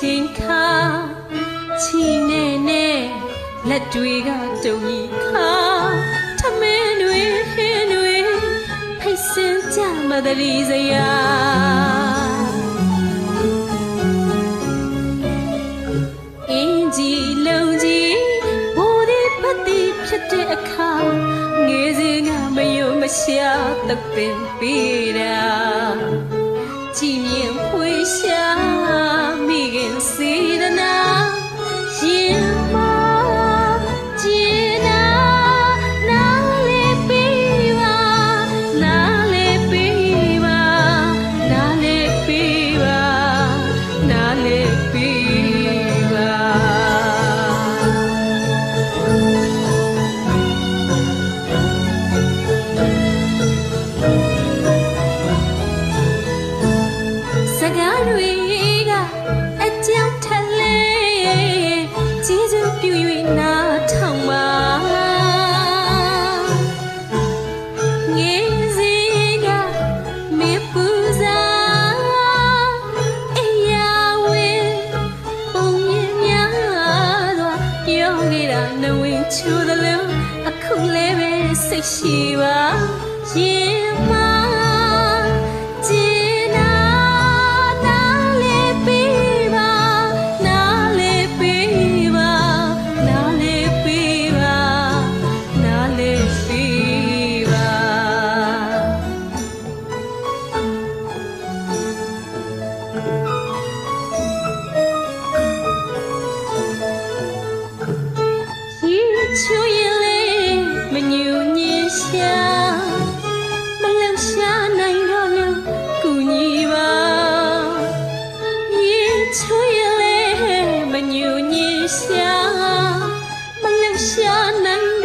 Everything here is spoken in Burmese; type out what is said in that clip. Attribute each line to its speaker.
Speaker 1: ချိန်ခါချီနေနဲ့လက်တွေကတုံကြီးခါထမင်းတွေဟင်းတွေဖိတ်စင်ကြမတရီစရာအင်းကြီးလုံးကြီးဘိုးဒီပတ်တိဖြစ်တဲ့အခါငယ်စဉ်ကမယုံမရှာတပင်ပေးတာကြည်မြင်ဖွေရှာမိခင်စေတနာရင်မကျင်နာနားလေးပေးပါနားလေးပေးပါနားလေးပေးပါနားလေးပေးပါစကားတွေကအကြောင်းထက်လေကျေးဇူးပြု၍နားထောင်ပါငယ်စဉ်ကမေပူစားအရာဝဲပုံရင်များစွာပြောခဲ့တာနှဝင်ချိုးသလိုအခုလည်းပဲစိတ်ရှိပါရင်မချူရင်လေမညူညင်ရှာမလုံရှာနိုင်တော့လို့ကူညီပါရေချူရင်လေမညူညင်ရှာမလုံရှာနိုင်